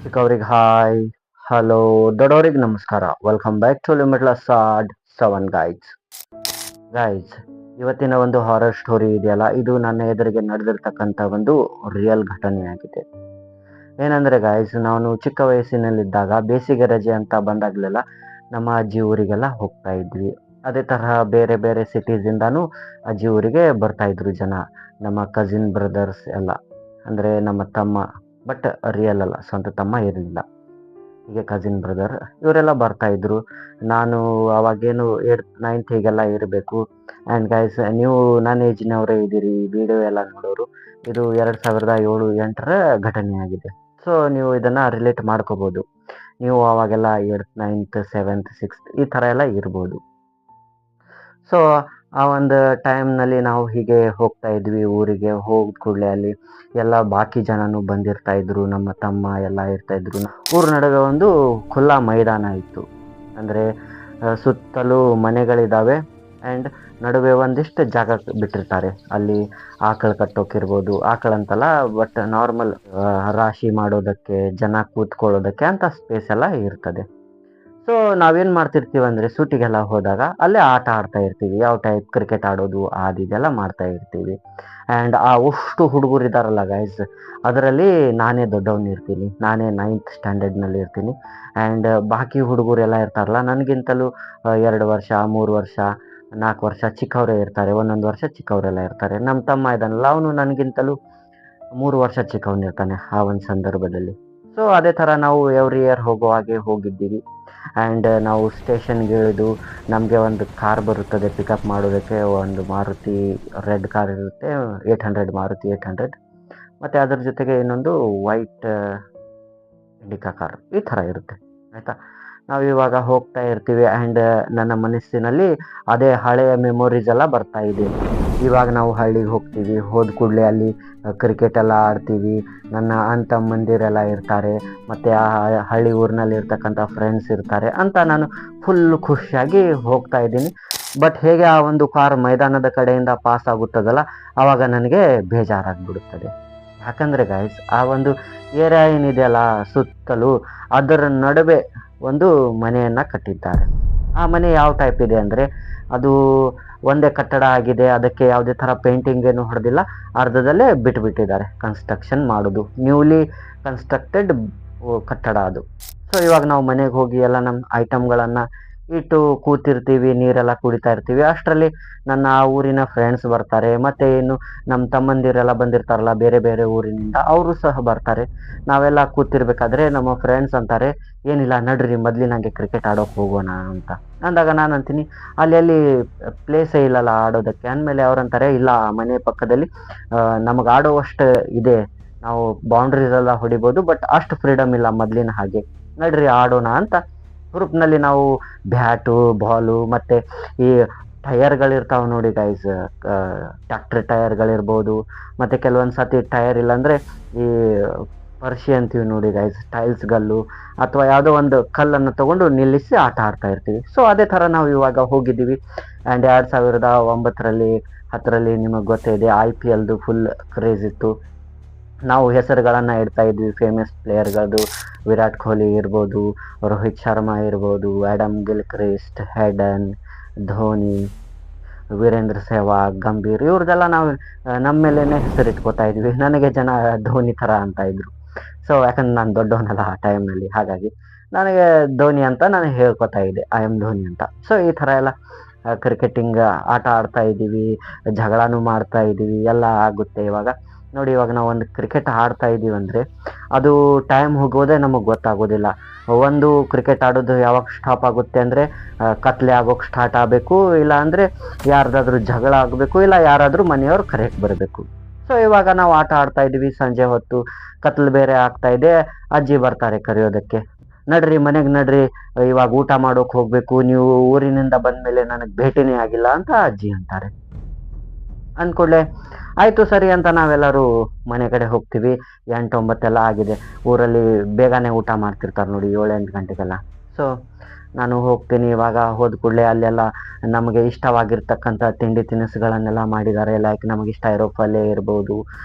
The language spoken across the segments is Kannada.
ಚಿಕ್ಕವ್ರಿಗೆ ಹಾಯ್, ಹಲೋ, ದೊಡ್ಡವ್ರಿಗೆ ನಮಸ್ಕಾರ. Welcome back to limitless art seven guides. ಇವತ್ತಿನ ಒಂದು ಹಾರರ್ ಸ್ಟೋರಿ ಇದೆಯಲ್ಲ, ಇದು ನನ್ನ ಎದುರಿಗೆ ನಡೆದಿರ್ತಕ್ಕಂಥ ಒಂದು ರಿಯಲ್ ಘಟನೆಯಾಗಿದೆ. ಏನಂದರೆ ಗಾಯ್ಸ್, ನಾನು ಚಿಕ್ಕ ವಯಸ್ಸಿನಲ್ಲಿದ್ದಾಗ ಬೇಸಿಗೆ ರಜೆ ಅಂತ ಬಂದಾಗಲೆಲ್ಲ ನಮ್ಮ ಅಜ್ಜಿ ಊರಿಗೆಲ್ಲ ಹೋಗ್ತಾ ಇದ್ವಿ. ಅದೇ ತರಹ ಬೇರೆ ಬೇರೆ ಸಿಟೀಸಿಂದನೂ ಅಜ್ಜಿ ಊರಿಗೆ ಬರ್ತಾಯಿದ್ರು ಜನ, ನಮ್ಮ ಕಸಿನ್ ಬ್ರದರ್ಸ್ ಎಲ್ಲ, ಅಂದರೆ ನಮ್ಮ ತಮ್ಮ, ಬಟ್ ರಿಯಲ್ ಅಲ್ಲ, ಸ್ವಂತ ತಮ್ಮ ಇರಲಿಲ್ಲ, ಹೀಗೆ ಕಸಿನ್ ಬ್ರದರ್ ಇವರೆಲ್ಲ ಬರ್ತಾಯಿದ್ರು. ನಾನು ಅವಾಗೇನು 8th 9th ಹೀಗೆಲ್ಲ ಇರಬೇಕು. ಆ್ಯಂಡ್ ಗೈಸ್, ನೀವು ನನ್ನ ಏಜ್ನವರೇ ಇದ್ದೀರಿ, ವಿಡಿಯೋ ಎಲ್ಲ ನೋಡೋರು. ಇದು 2007-8ರ ಘಟನೆಯಾಗಿದೆ. ಸೊ ನೀವು ಇದನ್ನು ರಿಲೇಟ್ ಮಾಡ್ಕೋಬೋದು. ನೀವು ಅವಾಗೆಲ್ಲ 8th 9th 7th 6th ಈ ಥರ ಎಲ್ಲ ಇರ್ಬೋದು. ಸೊ ಆ ಒಂದು ಟೈಮ್ನಲ್ಲಿ ನಾವು ಹೀಗೆ ಹೋಗ್ತಾ ಇದ್ವಿ ಊರಿಗೆ. ಹೋಗಿದ ಕೂಡಲೇ ಅಲ್ಲಿ ಎಲ್ಲ ಬಾಕಿ ಜನನೂ ಬಂದಿರ್ತಾಯಿದ್ರು, ನಮ್ಮ ತಮ್ಮ ಎಲ್ಲ ಇರ್ತಾಯಿದ್ರು. ಊರ ನಡುವೆ ಒಂದು ಖುಲ್ಲಾ ಮೈದಾನ ಇತ್ತು, ಅಂದರೆ ಸುತ್ತಲೂ ಮನೆಗಳಿದ್ದಾವೆ ಆ್ಯಂಡ್ ನಡುವೆ ಒಂದಿಷ್ಟು ಜಾಗ ಬಿಟ್ಟಿರ್ತಾರೆ. ಅಲ್ಲಿ ಆಕಳು ಕಟ್ಟೋಕಿರ್ಬೋದು, ಆಕಳಂತಲ್ಲ ಬಟ್ ನಾರ್ಮಲ್ ರಾಶಿ ಮಾಡೋದಕ್ಕೆ, ಜನ ಕೂತ್ಕೊಳ್ಳೋದಕ್ಕೆ ಅಂತ ಸ್ಪೇಸ್ ಎಲ್ಲ ಇರ್ತದೆ. ಸೊ ನಾವೇನು ಮಾಡ್ತಿರ್ತೀವಿ ಅಂದರೆ ಸೂಟಿಗೆಲ್ಲ ಹೋದಾಗ ಅಲ್ಲೇ ಆಟ ಆಡ್ತಾ ಇರ್ತೀವಿ. ಯಾವ ಟೈಪ್ ಕ್ರಿಕೆಟ್ ಆಡೋದು ಇದೆಲ್ಲ ಮಾಡ್ತಾ ಇರ್ತೀವಿ. ಆ್ಯಂಡ್ ಆ ಅಷ್ಟು ಹುಡುಗರು ಇದ್ದಾರಲ್ಲ ಗೈಸ್, ಅದರಲ್ಲಿ ನಾನೇ ದೊಡ್ಡವನು ಇರ್ತೀನಿ. ನಾನೇ 9th ಸ್ಟ್ಯಾಂಡರ್ಡ್ನಲ್ಲಿ ಇರ್ತೀನಿ. ಆ್ಯಂಡ್ ಬಾಕಿ ಹುಡುಗರೆಲ್ಲ ಇರ್ತಾರಲ್ಲ, ನನಗಿಂತಲೂ 2 ವರ್ಷ 3 ವರ್ಷ 4 ವರ್ಷ ಚಿಕ್ಕವರೇ ಇರ್ತಾರೆ, ಒಂದೊಂದು ವರ್ಷ ಚಿಕ್ಕವರೆಲ್ಲ ಇರ್ತಾರೆ. ನಮ್ಮ ತಮ್ಮ ಇದ್ದಾನಲ್ಲ, ಅವನು ನನಗಿಂತಲೂ 3 ವರ್ಷ ಚಿಕ್ಕವನಿರ್ತಾನೆ ಆ ಒಂದು ಸಂದರ್ಭದಲ್ಲಿ. ಸೊ ಅದೇ ಥರ ನಾವು ಎವ್ರಿ ಇಯರ್ ಹೋಗೋ ಹಾಗೆ ಹೋಗಿದ್ದೀವಿ. ಆ್ಯಂಡ್ ನಾವು ಸ್ಟೇಷನ್ಗೆ ಇಳಿದು ನಮಗೆ ಒಂದು ಕಾರ್ ಬರುತ್ತದೆ ಪಿಕಪ್ ಮಾಡೋದಕ್ಕೆ. ಒಂದು ಮಾರುತಿ ರೆಡ್ ಕಾರ್ ಇರುತ್ತೆ, 800 ಮಾರುತಿ 800, ಮತ್ತು ಅದ್ರ ಜೊತೆಗೆ ಇನ್ನೊಂದು ವೈಟ್ ಇಂಡಿಕಾ ಕಾರ್ ಈ ಥರ ಇರುತ್ತೆ, ಆಯಿತಾ. ನಾವು ಇವಾಗ ಹೋಗ್ತಾ ಇರ್ತೀವಿ ಆ್ಯಂಡ್ ನನ್ನ ಮನಸ್ಸಿನಲ್ಲಿ ಅದೇ ಹಳೆಯ ಮೆಮೊರೀಸ್ ಎಲ್ಲ ಬರ್ತಾ ಇದೆ. ಇವಾಗ ನಾವು ಹಳ್ಳಿಗೆ ಹೋಗ್ತೀವಿ, ಹೋದ ಕೂಡಲೇ ಅಲ್ಲಿ ಕ್ರಿಕೆಟ್ ಎಲ್ಲ ಆಡ್ತೀವಿ, ನನ್ನ ಅಣ್ಣ ತಮ್ಮಂದಿರೆಲ್ಲ ಇರ್ತಾರೆ, ಮತ್ತು ಆ ಹಳ್ಳಿ ಊರಿನಲ್ಲಿ ಇರ್ತಕ್ಕಂಥ ಫ್ರೆಂಡ್ಸ್ ಇರ್ತಾರೆ ಅಂತ ನಾನು ಫುಲ್ಲು ಖುಷಿಯಾಗಿ ಹೋಗ್ತಾ ಇದ್ದೀನಿ. ಬಟ್ ಹೇಗೆ ಆ ಒಂದು ಕಾರ್ ಮೈದಾನದ ಕಡೆಯಿಂದ ಪಾಸ್ ಆಗುತ್ತದಲ್ಲ, ಆವಾಗ ನನಗೆ ಬೇಜಾರಾಗಿಬಿಡುತ್ತದೆ. ಯಾಕಂದರೆ ಗೈಸ್, ಆ ಒಂದು ಏರಿಯಾ ಏನಿದೆಯಲ್ಲ ಸುತ್ತಲೂ, ಅದರ ನಡುವೆ ಒಂದು ಮನೆಯನ್ನು ಕಟ್ಟಿದ್ದಾರೆ. ಆ ಮನೆ ಯಾವ ಟೈಪ್ ಇದೆ ಅಂದರೆ, ಅದು ಒಂದೇ ಕಟ್ಟಡ ಆಗಿದೆ, ಅದಕ್ಕೆ ಯಾವುದೇ ಥರ ಪೇಂಟಿಂಗ್ ಏನು ಹೊಡೆದಿಲ್ಲ, ಅರ್ಧದಲ್ಲೇ ಬಿಟ್ಟುಬಿಟ್ಟಿದ್ದಾರೆ ಕನ್ಸ್ಟ್ರಕ್ಷನ್ ಮಾಡೋದು. ನ್ಯೂಲಿ ಕನ್ಸ್ಟ್ರಕ್ಟೆಡ್ ಕಟ್ಟಡ ಅದು. ಸೊ ಇವಾಗ ನಾವು ಮನೆಗೆ ಹೋಗಿ ಎಲ್ಲ ನಮ್ಮ ಐಟಮ್ಗಳನ್ನು ಇಟ್ಟು ಕೂತಿರ್ತೀವಿ, ನೀರೆಲ್ಲ ಕುಡಿತಾ ಇರ್ತೀವಿ. ಅಷ್ಟರಲ್ಲಿ ನನ್ನ ಆ ಊರಿನ ಫ್ರೆಂಡ್ಸ್ ಬರ್ತಾರೆ, ಮತ್ತು ಇನ್ನು ನಮ್ಮ ತಮ್ಮಂದಿರೆಲ್ಲ ಬಂದಿರ್ತಾರಲ್ಲ ಬೇರೆ ಬೇರೆ ಊರಿನಿಂದ, ಅವರು ಸಹ ಬರ್ತಾರೆ. ನಾವೆಲ್ಲ ಕೂತಿರ್ಬೇಕಾದ್ರೆ ನಮ್ಮ ಫ್ರೆಂಡ್ಸ್ ಅಂತಾರೆ, ಏನಿಲ್ಲ ನಡ್ರಿ ಮೊದಲಿನಂಗೆ ಕ್ರಿಕೆಟ್ ಆಡೋಕೆ ಹೋಗೋಣ ಅಂತ ಅಂದಾಗ ನಾನು ಅಂತೀನಿ, ಅಲ್ಲಿ ಪ್ಲೇಸೇ ಇಲ್ಲಲ್ಲ ಆಡೋದಕ್ಕೆ. ಅಂದಮೇಲೆ ಅವ್ರಂತಾರೆ, ಇಲ್ಲ ಮನೆ ಪಕ್ಕದಲ್ಲಿ ನಮಗೆ ಆಡೋವಷ್ಟು ಇದೆ, ನಾವು ಬೌಂಡ್ರೀಸ್ ಎಲ್ಲ ಹೊಡಿಬೋದು, ಬಟ್ ಅಷ್ಟು ಫ್ರೀಡಮ್ ಇಲ್ಲ ಮೊದಲಿನ ಹಾಗೆ, ನಡ್ರಿ ಆಡೋಣ ಅಂತ ಗ್ರೂಪ್ನಲ್ಲಿ ನಾವು ಬ್ಯಾಟು ಬಾಲು ಮತ್ತು ಈ ಟಯರ್ಗಳಿರ್ತಾವೆ ನೋಡಿ ಗೈಸ್, ಟ್ಯಾಕ್ಟ್ರ್ ಟಯರ್ಗಳಿರ್ಬೋದು, ಮತ್ತು ಕೆಲವೊಂದು ಸತಿ ಟಯರ್ ಇಲ್ಲಾಂದರೆ ಈ ಪರ್ಶಿ ಅಂತೀವಿ ನೋಡಿ ಗೈಸ್, ಟೈಲ್ಸ್ ಗಲ್ಲು ಅಥವಾ ಯಾವುದೋ ಒಂದು ಕಲ್ಲನ್ನು ತೊಗೊಂಡು ನಿಲ್ಲಿಸಿ ಆಟ ಆಡ್ತಾ ಇರ್ತೀವಿ. ಸೊ ಅದೇ ಥರ ನಾವು ಇವಾಗ ಹೋಗಿದ್ದೀವಿ. ಆ್ಯಂಡ್ 2009ರಲ್ಲಿ 10ರಲ್ಲಿ ನಿಮಗೆ ಗೊತ್ತೇ ಇದೆ, IPLದು ಫುಲ್ ಕ್ರೇಜ್ ಇತ್ತು. ನಾವು ಹೆಸರುಗಳನ್ನು ಇಡ್ತಾ ಇದ್ವಿ ಫೇಮಸ್ ಪ್ಲೇಯರ್ಗಳದ್ದು. ವಿರಾಟ್ ಕೊಹ್ಲಿ ಇರ್ಬೋದು, ರೋಹಿತ್ ಶರ್ಮಾ ಇರ್ಬೋದು, ಆ್ಯಡಮ್ ಗಿಲ್ಕ್ರಿಸ್ಟ್, ಹೆಡನ್, ಧೋನಿ, ವೀರೇಂದ್ರ ಸೆಹ್ವಾಗ್, ಗಂಭೀರ್, ಇವ್ರದ್ದೆಲ್ಲ ನಾವು ನಮ್ಮ ಮೇಲೇ ಹೆಸರಿಟ್ಕೋತಾ ಇದ್ವಿ. ನನಗೆ ಜನ ಧೋನಿ ಥರ ಅಂತ ಇದ್ರು. ಸೊ ಯಾಕಂದ್ರೆ ನಾನು ದೊಡ್ಡವನಲ್ಲ ಆ ಟೈಮ್ನಲ್ಲಿ, ಹಾಗಾಗಿ ನನಗೆ ಧೋನಿ ಅಂತ ನಾನು ಹೇಳ್ಕೊತಾ ಇದ್ದೆ, ಐ ಆಮ್ ಧೋನಿ ಅಂತ. ಸೊ ಈ ಥರ ಎಲ್ಲ ಕ್ರಿಕೆಟಿಂಗ್ ಆಟ ಆಡ್ತಾ ಇದ್ದೀವಿ, ಜಗಳನೂ ಮಾಡ್ತಾ ಇದ್ದೀವಿ, ಎಲ್ಲ ಆಗುತ್ತೆ. ಇವಾಗ ನೋಡಿ, ಇವಾಗ ನಾವು ಒಂದು ಕ್ರಿಕೆಟ್ ಆಡ್ತಾ ಇದ್ದೀವಿ ಅಂದರೆ ಅದು ಟೈಮ್ ಹೋಗೋದೇ ನಮಗೆ ಗೊತ್ತಾಗೋದಿಲ್ಲ. ಒಂದು ಕ್ರಿಕೆಟ್ ಆಡೋದು ಯಾವಾಗ ಸ್ಟಾಪ್ ಆಗುತ್ತೆ ಅಂದರೆ ಕತ್ಲೆ ಆಗೋಕ್ಕೆ ಸ್ಟಾರ್ಟ್ ಆಗಬೇಕು, ಇಲ್ಲ ಅಂದರೆ ಯಾರ್ದಾದ್ರೂ ಜಗಳ ಆಗಬೇಕು, ಇಲ್ಲ ಯಾರಾದರೂ ಮನೆಯವ್ರು ಕರೆಕ್ಟ್ ಬರಬೇಕು. ಸೊ ಇವಾಗ ನಾವು ಆಟ ಆಡ್ತಾ ಇದ್ದೀವಿ, ಸಂಜೆ ಹೊತ್ತು ಕತ್ಲು ಬೇರೆ ಆಗ್ತಾ ಇದೆ, ಅಜ್ಜಿ ಬರ್ತಾರೆ ಕರೆಯೋದಕ್ಕೆ, ನಡ್ರಿ ಮನೆಗೆ ನಡ್ರಿ, ಇವಾಗ ಊಟ ಮಾಡೋಕೆ ಹೋಗಬೇಕು, ನೀವು ಊರಿನಿಂದ ಬಂದಮೇಲೆ ನನಗೆ ಭೇಟಿನೇ ಆಗಿಲ್ಲ ಅಂತ ಅಜ್ಜಿ ಅಂತಾರೆ. ಅಂದ್ಕೂಡಲೇ ಆಯಿತು ಸರಿ ಅಂತ ನಾವೆಲ್ಲರೂ ಮನೆ ಕಡೆ ಹೋಗ್ತೀವಿ. 8-9 ಆಗಿದೆ, ಊರಲ್ಲಿ ಬೇಗನೆ ಊಟ ಮಾಡ್ತಿರ್ತಾರೆ ನೋಡಿ, 7-8 ಗಂಟೆಗೆಲ್ಲ. ಸೊ ನಾನು ಹೋಗ್ತೀನಿ. ಇವಾಗ ಹೋದ ಕೂಡಲೇ ಅಲ್ಲೆಲ್ಲ ನಮಗೆ ಇಷ್ಟವಾಗಿರ್ತಕ್ಕಂಥ ತಿಂಡಿ ತಿನಿಸುಗಳನ್ನೆಲ್ಲ ಮಾಡಿದ್ದಾರೆ. ಲೈಕ್ ನಮಗಿಷ್ಟ ಇರೋ ಪಲ್ಯ ಇರ್ಬೋದು,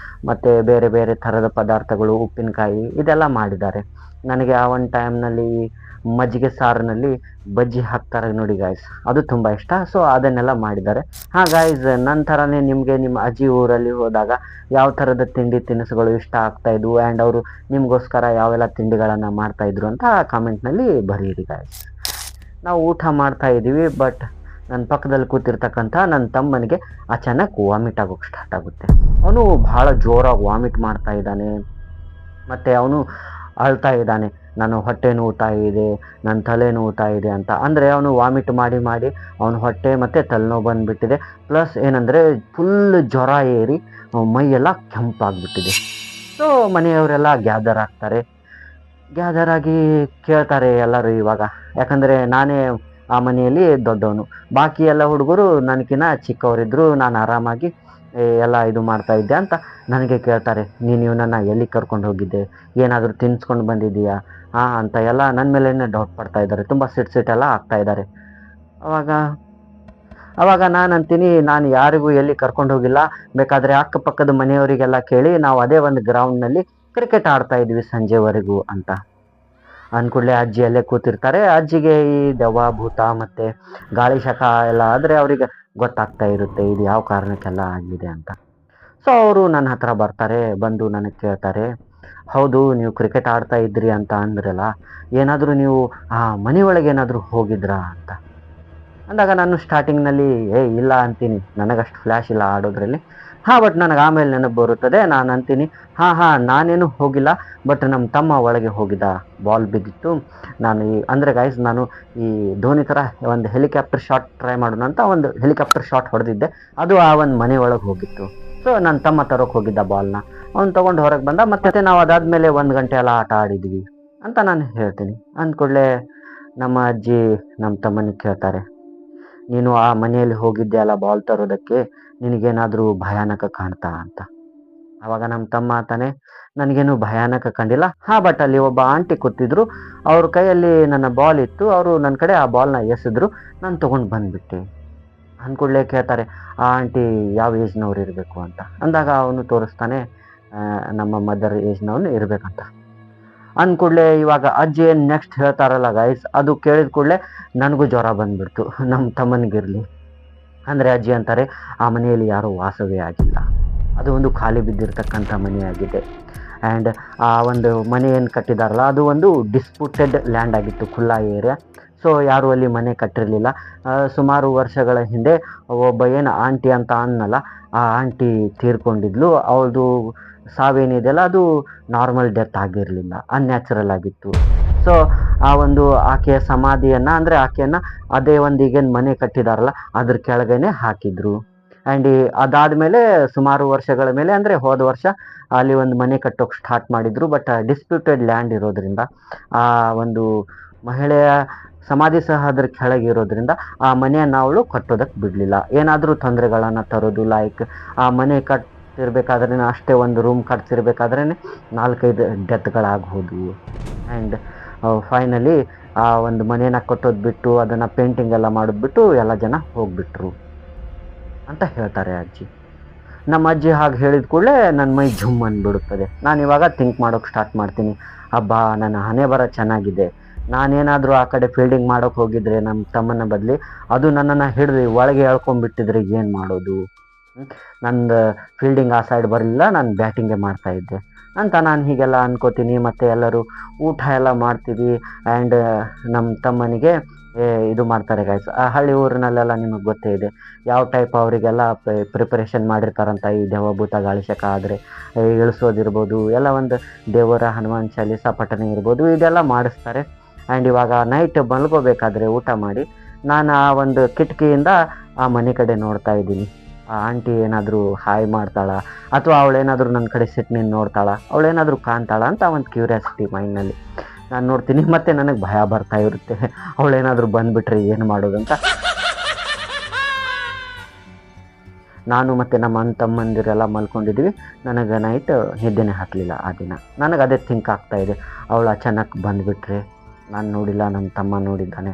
ಮತ್ತು ಬೇರೆ ಬೇರೆ ಥರದ ಪದಾರ್ಥಗಳು, ಉಪ್ಪಿನಕಾಯಿ ಇದೆಲ್ಲ ಮಾಡಿದ್ದಾರೆ. ನನಗೆ ಆ ಒಂದು ಟೈಮ್ನಲ್ಲಿ ಮಜ್ಜಿಗೆ ಸಾರಿನಲ್ಲಿ ಬಜ್ಜಿ ಹಾಕ್ತಾರೆ ನೋಡಿ ಗಾಯ್ಸ್, ಅದು ತುಂಬ ಇಷ್ಟ. ಸೊ ಅದನ್ನೆಲ್ಲ ಮಾಡಿದ್ದಾರೆ. ಹಾಂ ಗಾಯ್ಸ್, ನನ್ನ ಥರನೇ ನಿಮಗೆ ನಿಮ್ಮ ಅಜ್ಜಿ ಊರಲ್ಲಿ ಹೋದಾಗ ಯಾವ ಥರದ ತಿಂಡಿ ತಿನಿಸುಗಳು ಇಷ್ಟ ಆಗ್ತಾಯಿದ್ವು ಆ್ಯಂಡ್ ಅವರು ನಿಮಗೋಸ್ಕರ ಯಾವೆಲ್ಲ ತಿಂಡಿಗಳನ್ನು ಮಾಡ್ತಾಯಿದ್ರು ಅಂತ ಕಾಮೆಂಟ್ನಲ್ಲಿ ಬರೀರಿ ಗಾಯ್ಸ್. ನಾವು ಊಟ ಮಾಡ್ತಾ ಇದ್ದೀವಿ, ಬಟ್ ನನ್ನ ಪಕ್ಕದಲ್ಲಿ ಕೂತಿರ್ತಕ್ಕಂಥ ನನ್ನ ತಮ್ಮನಿಗೆ ಅಚಾನಕ್ ವಾಮಿಟ್ ಆಗೋಕ್ಕೆ ಸ್ಟಾರ್ಟ್ ಆಗುತ್ತೆ. ಅವನು ಭಾಳ ಜೋರಾಗಿ ವಾಮಿಟ್ ಮಾಡ್ತಾ ಇದ್ದಾನೆ, ಮತ್ತು ಅವನು ಅಳ್ತಾ ಇದ್ದಾನೆ, ನಾನು ಹೊಟ್ಟೆ ನೋವ್ತಾ ಇದೆ, ನನ್ನ ತಲೆ ನೋವ್ತಾ ಇದೆ ಅಂತ. ಅಂದರೆ ಅವನು ವಾಮಿಟ್ ಮಾಡಿ ಮಾಡಿ ಅವನ ಹೊಟ್ಟೆ ಮತ್ತು ತಲೆನೋವು ಬಂದುಬಿಟ್ಟಿದೆ. ಪ್ಲಸ್ ಏನಂದರೆ ಫುಲ್ ಜ್ವರ ಏರಿ ಮೈಯೆಲ್ಲ ಕೆಂಪಾಗ್ಬಿಟ್ಟಿದೆ. ಸೊ ಮನೆಯವರೆಲ್ಲ ಗ್ಯಾದರ್ ಆಗ್ತಾರೆ. ಗ್ಯಾದರ್ ಆಗಿ ಕೇಳ್ತಾರೆ ಎಲ್ಲರೂ ಇವಾಗ, ಯಾಕಂದರೆ ನಾನೇ ಆ ಮನೆಯಲ್ಲಿ ದೊಡ್ಡವನು. ಬಾಕಿ ಎಲ್ಲ ಹುಡುಗರು ನನಗಿನ್ನ ಚಿಕ್ಕವರಿದ್ದರು, ನಾನು ಆರಾಮಾಗಿ ಎಲ್ಲ ಇದು ಮಾಡ್ತಾ ಇದ್ದೆ ಅಂತ ನನಗೆ ಕೇಳ್ತಾರೆ, ನೀನು ಇವನನ್ನು ಎಲ್ಲಿ ಕರ್ಕೊಂಡು ಹೋಗಿದ್ದೆ, ಏನಾದರೂ ತಿನ್ಸ್ಕೊಂಡು ಬಂದಿದ್ದೀಯಾ ಅಂತ ಎಲ್ಲ ನನ್ನ ಮೇಲೇ ಡೌಟ್ ಪಡ್ತಾ ಇದ್ದಾರೆ. ತುಂಬ ಸಿಟ್ಟೆಲ್ಲ ಆಗ್ತಾ ಇದ್ದಾರೆ. ಅವಾಗ ನಾನು ಅಂತೀನಿ, ನಾನು ಯಾರಿಗೂ ಎಲ್ಲಿ ಕರ್ಕೊಂಡು ಹೋಗಿಲ್ಲ, ಬೇಕಾದರೆ ಅಕ್ಕಪಕ್ಕದ ಮನೆಯವರಿಗೆಲ್ಲ ಕೇಳಿ ನಾವು ಅದೇ ಒಂದು ಗ್ರೌಂಡ್ನಲ್ಲಿ ಕ್ರಿಕೆಟ್ ಆಡ್ತಾ ಇದ್ವಿ ಸಂಜೆವರೆಗೂ ಅಂತ ಅಂದ್ಕೂಡಲೇ ಅಜ್ಜಿ ಅಲ್ಲೇ ಕೂತಿರ್ತಾರೆ. ಅಜ್ಜಿಗೆ ಈ ದೆವ್ವ ಭೂತ ಮತ್ತು ಗಾಳಿ ಶಕ ಎಲ್ಲ ಆದರೆ ಅವರಿಗೆ ಗೊತ್ತಾಗ್ತಾ ಇರುತ್ತೆ ಇದು ಯಾವ ಕಾರಣಕ್ಕೆಲ್ಲ ಆಗಿದೆ ಅಂತ. ಸೊ ಅವರು ನನ್ನ ಹತ್ರ ಬರ್ತಾರೆ, ಬಂದು ನನಗೆ ಕೇಳ್ತಾರೆ, ಹೌದು ನೀವು ಕ್ರಿಕೆಟ್ ಆಡ್ತಾ ಇದ್ರಿ ಅಂತ ಅಂದ್ರಲ್ಲ, ಏನಾದರೂ ನೀವು ಆ ಮನೆಯೊಳಗೆ ಏನಾದರೂ ಹೋಗಿದ್ರಾ ಅಂತ ಅಂದಾಗ ನಾನು ಸ್ಟಾರ್ಟಿಂಗ್ನಲ್ಲಿ ಇಲ್ಲ ಅಂತೀನಿ, ನನಗಷ್ಟು ಫ್ಲ್ಯಾಶ್ ಇಲ್ಲ ಆಡೋದ್ರಲ್ಲಿ. ಬಟ್ ನನಗೆ ಆಮೇಲೆ ನೆನಪು ಬರುತ್ತದೆ, ನಾನು ಅಂತೀನಿ ನಾನೇನು ಹೋಗಿಲ್ಲ, ಬಟ್ ನಮ್ಮ ತಮ್ಮ ಒಳಗೆ ಹೋಗಿದ್ದ, ಬಾಲ್ ಬಿದ್ದಿತ್ತು. ನಾನು ಅಂದರೆ ಗೈಸ್, ನಾನು ಈ ಧೋನಿ ಥರ ಒಂದು ಹೆಲಿಕಾಪ್ಟರ್ ಶಾಟ್ ಟ್ರೈ ಮಾಡೋಣ ಅಂತ ಒಂದು ಹೆಲಿಕಾಪ್ಟರ್ ಶಾಟ್ ಹೊಡೆದಿದ್ದೆ, ಅದು ಆ ಒಂದು ಮನೆ ಒಳಗೆ ಹೋಗಿತ್ತು. ಸೊ ನನ್ನ ತಮ್ಮ ತರೋಕೆ ಹೋಗಿದ್ದ ಬಾಲ್ನ, ಅವ್ನು ತೊಗೊಂಡು ಹೊರಗೆ ಬಂದ. ಮತ್ತೆ ನಾವು ಅದಾದಮೇಲೆ 1 ಗಂಟೆ ಎಲ್ಲ ಆಟ ಆಡಿದ್ವಿ ಅಂತ ನಾನು ಹೇಳ್ತೀನಿ. ಅಂದ್ಕೂಡಲೇ ನಮ್ಮ ಅಜ್ಜಿ ನಮ್ಮ ತಮ್ಮನಿಗೆ ಕೇಳ್ತಾರೆ, ನೀನು ಆ ಮನೆಯಲ್ಲಿ ಹೋಗಿದ್ದೆ ಅಲ್ಲ ಬಾಲ್ ತರೋದಕ್ಕೆ, ನಿನಗೇನಾದರೂ ಭಯಾನಕ ಕಾಣ್ತಾ ಅಂತ. ಆವಾಗ ನಮ್ಮ ತಮ್ಮ ತಾನೆ, ನನಗೇನು ಭಯಾನಕ ಕಂಡಿಲ್ಲ, ಬಟ್ ಅಲ್ಲಿ ಒಬ್ಬ ಆಂಟಿ ಕೂತಿದ್ರು, ಅವ್ರ ಕೈಯಲ್ಲಿ ನನ್ನ ಬಾಲ್ ಇತ್ತು, ಅವರು ನನ್ನ ಕಡೆ ಆ ಬಾಲ್ನ ಎಸೆದ್ರು, ನಾನು ತೊಗೊಂಡು ಬಂದುಬಿಟ್ಟೆ. ಅಂದ್ಕೂಡಲೇ ಕೇಳ್ತಾರೆ, ಆ ಆಂಟಿ ಯಾವ ಏಜ್ನವ್ರು ಇರಬೇಕು ಅಂತ ಅಂದಾಗ ಅವನು ತೋರಿಸ್ತಾನೆ, ನಮ್ಮ ಮದರ್ ಏಜ್ನವನು ಇರಬೇಕಂತ. ಅಂದ್ಕೂಡಲೇ ಇವಾಗ ಅಜ್ಜಿ ಏನು ನೆಕ್ಸ್ಟ್ ಹೇಳ್ತಾರಲ್ಲ ಗೈಸ್, ಅದು ಕೇಳಿದ ಕೂಡಲೇ ನನಗೂ ಜ್ವರ ಬಂದುಬಿಡ್ತು, ನಮ್ಮ ತಮ್ಮನಿಗಿರಲಿ. ಅಂದರೆ ಅಜ್ಜಿ ಅಂತಾರೆ, ಆ ಮನೆಯಲ್ಲಿ ಯಾರೂ ವಾಸವೇ ಆಗಿಲ್ಲ, ಅದು ಒಂದು ಖಾಲಿ ಬಿದ್ದಿರ್ತಕ್ಕಂಥ ಮನೆಯಾಗಿದೆ. ಆ್ಯಂಡ್ ಆ ಒಂದು ಮನೆ ಏನು ಕಟ್ಟಿದಾರಲ್ಲ, ಅದು ಒಂದು ಡಿಸ್ಪ್ಯೂಟೆಡ್ ಲ್ಯಾಂಡ್ ಆಗಿತ್ತು, ಖುಲ್ಲಾ ಏರಿಯಾ. ಸೊ ಯಾರೂ ಅಲ್ಲಿ ಮನೆ ಕಟ್ಟಿರಲಿಲ್ಲ. ಸುಮಾರು ವರ್ಷಗಳ ಹಿಂದೆ ಒಬ್ಬ ಏನು ಆಂಟಿ ಅಂತ ಅನ್ನಲ್ಲ, ಆ ಆಂಟಿ ತೀರ್ಕೊಂಡಿದ್ಲು. ಅವಳದು ಸಾವೇನಿದೆಯಲ್ಲ, ಅದು ನಾರ್ಮಲ್ ಡೆತ್ ಆಗಿರಲಿಲ್ಲ, ಅನ್ಯಾಚುರಲ್ ಆಗಿತ್ತು. ಸೊ ಆ ಒಂದು ಆಕೆಯ ಸಮಾಧಿಯನ್ನು, ಅಂದರೆ ಆಕೆಯನ್ನು ಅದೇ ಒಂದು ಈಗೇನು ಮನೆ ಕಟ್ಟಿದಾರಲ್ಲ ಅದ್ರ ಕೆಳಗನೆ ಹಾಕಿದ್ರು. ಆ್ಯಂಡ್ ಅದಾದಮೇಲೆ ಸುಮಾರು ವರ್ಷಗಳ ಮೇಲೆ, ಅಂದರೆ ಹೋದ ವರ್ಷ ಅಲ್ಲಿ ಒಂದು ಮನೆ ಕಟ್ಟೋಕೆ ಸ್ಟಾರ್ಟ್ ಮಾಡಿದರು. ಬಟ್ ಡಿಸ್ಪ್ಯೂಟೆಡ್ ಲ್ಯಾಂಡ್ ಇರೋದ್ರಿಂದ ಆ ಒಂದು ಮಹಿಳೆಯ ಸಮಾಧಿ ಸಹ ಅದ್ರ ಕೆಳಗಿರೋದ್ರಿಂದ ಆ ಮನೆಯನ್ನು ಅವಳು ಕಟ್ಟೋದಕ್ಕೆ ಬಿಡಲಿಲ್ಲ. ಏನಾದರೂ ತೊಂದರೆಗಳನ್ನು ತರೋದು, ಲೈಕ್ ಆ ಮನೆ ಕಟ್ಟಿರ್ಬೇಕಾದ್ರೇ, ಅಷ್ಟೇ ಒಂದು ರೂಮ್ ಕಟ್ತಿರ್ಬೇಕಾದ್ರೇ 4-5 ಡೆತ್ಗಳಾಗೋದು. ಆ್ಯಂಡ್ ಫೈನಲಿ ಆ ಒಂದು ಮನೇನ ಕಟ್ಟೋದು ಬಿಟ್ಟು, ಅದನ್ನು ಪೇಂಟಿಂಗ್ ಎಲ್ಲ ಮಾಡೋದು ಬಿಟ್ಟು ಎಲ್ಲ ಜನ ಹೋಗಿಬಿಟ್ರು ಅಂತ ಹೇಳ್ತಾರೆ ಅಜ್ಜಿ. ನಮ್ಮ ಅಜ್ಜಿ ಹಾಗೆ ಹೇಳಿದ ಕೂಡಲೇ ನನ್ನ ಮೈ ಜುಮ್ ಅಂದ್ಬಿಡುತ್ತದೆ. ನಾನು ಇವಾಗ ಥಿಂಕ್ ಮಾಡೋಕ್ಕೆ ಸ್ಟಾರ್ಟ್ ಮಾಡ್ತೀನಿ, ಹಬ್ಬ ನನ್ನ ಹಣೆ ಬರ ಚೆನ್ನಾಗಿದೆ, ನಾನೇನಾದರೂ ಆ ಕಡೆ ಫೀಲ್ಡಿಂಗ್ ಮಾಡೋಕ್ಕೆ ಹೋಗಿದ್ರೆ ನಮ್ಮ ತಮ್ಮನ ಬದಲಿ ಅದು ನನ್ನನ್ನು ಹಿಡಿದು ಒಳಗೆ ಎಳ್ಕೊಂಡ್ಬಿಟ್ಟಿದ್ರೆ ಏನು ಮಾಡೋದು, ನಂದು ಫೀಲ್ಡಿಂಗ್ ಆ ಸೈಡ್ ಬರಲಿಲ್ಲ, ನಾನು ಬ್ಯಾಟಿಂಗೇ ಮಾಡ್ತಾಯಿದ್ದೆ ಅಂತ ನಾನು ಹೀಗೆಲ್ಲ ಅನ್ಕೋತೀನಿ. ಮತ್ತು ಎಲ್ಲರೂ ಊಟ ಎಲ್ಲ ಮಾಡ್ತೀವಿ. ಆ್ಯಂಡ್ ನಮ್ಮ ತಮ್ಮನಿಗೆ ಇದು ಮಾಡ್ತಾರೆ ಗೈಸ್, ಆ ಹಳ್ಳಿ ಊರಿನಲ್ಲೆಲ್ಲ ನಿಮಗೆ ಗೊತ್ತೇ ಇದೆ ಯಾವ ಟೈಪ್ ಅವರಿಗೆಲ್ಲ ಪ್ರಿಪರೇಷನ್ ಮಾಡಿರ್ತಾರಂತ. ಈ ದೇವಭೂತ ಗಾಳಿ ಶಕ ಆದರೆ ಇಳಿಸೋದಿರ್ಬೋದು, ಎಲ್ಲ ಒಂದು ದೇವರ ಹನುಮಾನ್ ಚಾಲೀಸ ಪಠನೆ ಇರ್ಬೋದು, ಇದೆಲ್ಲ ಮಾಡಿಸ್ತಾರೆ. ಆ್ಯಂಡ್ ಇವಾಗ ನೈಟ್ ಮಲ್ಕೋಬೇಕಾದ್ರೆ ಊಟ ಮಾಡಿ ನಾನು ಆ ಒಂದು ಕಿಟಕಿಯಿಂದ ಆ ಮನೆ ಕಡೆ ನೋಡ್ತಾ ಇದ್ದೀನಿ, ಆ ಆಂಟಿ ಏನಾದರೂ ಹಾಯ್ ಮಾಡ್ತಾಳ ಅಥವಾ ಅವಳೇನಾದರೂ ನನ್ನ ಕಡೆ ಸಿಟ್ಟಿನಿಂದ ನೋಡ್ತಾಳ, ಅವಳೇನಾದರೂ ಕಾಣ್ತಾಳ ಅಂತ ಒಂದು ಕ್ಯೂರಿಯಾಸಿಟಿ ಮೈಂಡ್ನಲ್ಲಿ ನಾನು ನೋಡ್ತೀನಿ. ಮತ್ತು ನನಗೆ ಭಯ ಬರ್ತಾ ಇರುತ್ತೆ, ಅವಳೇನಾದರೂ ಬಂದುಬಿಟ್ರೆ ಏನು ಮಾಡೋದಂತ. ನಾನು ಮತ್ತು ನಮ್ಮ ಅಣ್ಣ ತಮ್ಮಂದಿರೆಲ್ಲ ಮಲ್ಕೊಂಡಿದ್ವಿ. ನನಗೆ ನೈಟ್ ನಿದ್ದೆನೇ ಹತ್ತಲಿಲ್ಲ ಆ ದಿನ. ನನಗೆ ಅದೇ ಥಿಂಕ್ ಆಗ್ತಾಯಿದೆ, ಅವಳು ಅಚಾನಕ್ ಬಂದುಬಿಟ್ರೆ, ನಾನು ನೋಡಿಲ್ಲ, ನಮ್ಮ ತಮ್ಮ ನೋಡಿದ್ದಾನೆ,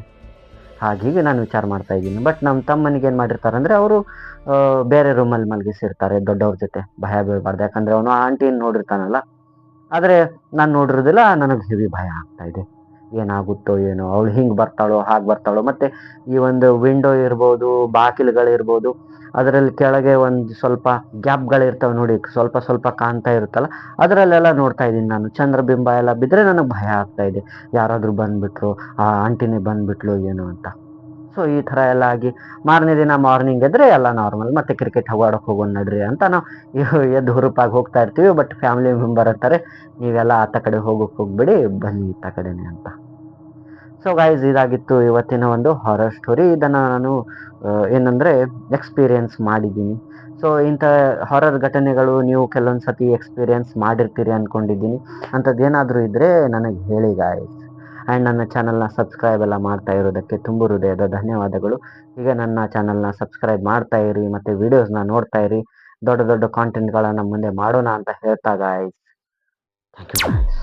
ಹಾಗೀಗೆ ನಾನು ವಿಚಾರ ಮಾಡ್ತಾಯಿದ್ದೀನಿ. ಬಟ್ ನಮ್ಮ ತಮ್ಮನಿಗೆ ಏನು ಮಾಡಿರ್ತಾರೆ ಅಂದರೆ, ಅವರು ಬೇರೆ ರೂಮಲ್ಲಿ ಮಲಗಿಸಿರ್ತಾರೆ ದೊಡ್ಡವ್ರ ಜೊತೆ, ಭಯ ಬೀಳಬಾರ್ದು. ಯಾಕಂದರೆ ಅವನು ಆ ಆಂಟಿನ ನೋಡಿರ್ತಾನಲ್ಲ, ಆದರೆ ನಾನು ನೋಡಿರೋದಿಲ್ಲ, ನನಗೆ ಹೆವಿ ಭಯ ಆಗ್ತಾ ಇದೆ. ಏನಾಗುತ್ತೋ ಏನೋ, ಅವಳು ಹಿಂಗೆ ಬರ್ತಾಳೋ ಹಾಗೆ ಬರ್ತಾಳೋ, ಮತ್ತು ಈ ಒಂದು ವಿಂಡೋ ಇರ್ಬೋದು, ಬಾಗಿಲುಗಳಿರ್ಬೋದು, ಅದರಲ್ಲಿ ಕೆಳಗೆ ಒಂದು ಸ್ವಲ್ಪ ಗ್ಯಾಪ್ಗಳಿರ್ತವೆ ನೋಡಿ, ಸ್ವಲ್ಪ ಸ್ವಲ್ಪ ಕಾಣ್ತಾ ಇರುತ್ತಲ್ಲ, ಅದರಲ್ಲೆಲ್ಲ ನೋಡ್ತಾ ಇದ್ದೀನಿ ನಾನು. ಚಂದ್ರಬಿಂಬ ಎಲ್ಲ ಬಿದ್ದರೆ ನನಗೆ ಭಯ ಆಗ್ತಾ ಇದೆ, ಯಾರಾದರೂ ಬಂದುಬಿಟ್ರು, ಆ ಆಂಟಿನೇ ಬಂದುಬಿಟ್ಲು ಏನೋ ಅಂತ. ಸೊ ಈ ಥರ ಎಲ್ಲ ಆಗಿ ಮಾರನೇ ದಿನ ಮಾರ್ನಿಂಗ್ ಎದ್ರೆ ಎಲ್ಲ ನಾರ್ಮಲ್, ಮತ್ತೆ ಕ್ರಿಕೆಟ್ ಆಡೋಕೆ ಹೋಗೋಣ ನಡ್ರಿ ಅಂತ ನಾವು ಎದ್ದು ಹುರುಪಾಗಿ ಹೋಗ್ತಾ ಇರ್ತೀವಿ. ಬಟ್ ಫ್ಯಾಮಿಲಿ ಮೆಂಬರ್ ಅಂತಾರೆ, ನೀವೆಲ್ಲ ಆತ ಕಡೆ ಹೋಗೋಕೆ ಹೋಗ್ಬೇಡಿ, ಬನ್ನಿ ಈತ ಕಡೆನೆ ಅಂತ. ಸೊ ಗೈಸ್, ಇದಾಗಿತ್ತು ಇವತ್ತಿನ ಒಂದು ಹಾರರ್ ಸ್ಟೋರಿ. ಇದನ್ನು ನಾನು ಏನಂದರೆ ಎಕ್ಸ್ಪೀರಿಯನ್ಸ್ ಮಾಡಿದ್ದೀನಿ. ಸೊ ಇಂಥ ಹಾರರ್ ಘಟನೆಗಳು ನೀವು ಕೆಲವೊಂದು ಸತಿ ಎಕ್ಸ್ಪೀರಿಯನ್ಸ್ ಮಾಡಿರ್ತೀರಿ ಅಂದ್ಕೊಂಡಿದ್ದೀನಿ. ಅಂಥದ್ದು ಏನಾದರೂ ಇದ್ದರೆ ನನಗೆ ಹೇಳಿ ಗಾಯ್ಸ್. ಆ್ಯಂಡ್ ನನ್ನ ಚಾನಲ್ನ ಸಬ್ಸ್ಕ್ರೈಬ್ ಎಲ್ಲ ಮಾಡ್ತಾ ಇರೋದಕ್ಕೆ ತುಂಬ ಹೃದಯದ ಧನ್ಯವಾದಗಳು. ಈಗ ನನ್ನ ಚಾನಲ್ನ ಸಬ್ಸ್ಕ್ರೈಬ್ ಮಾಡ್ತಾ ಇರಿ ಮತ್ತು ವೀಡಿಯೋಸ್ನ ನೋಡ್ತಾ ಇರಿ. ದೊಡ್ಡ ದೊಡ್ಡ ಕಾಂಟೆಂಟ್ಗಳನ್ನು ಮುಂದೆ ಮಾಡೋಣ ಅಂತ ಹೇಳ್ತಾ ಗಾಯ್ಸ್. Thank you guys.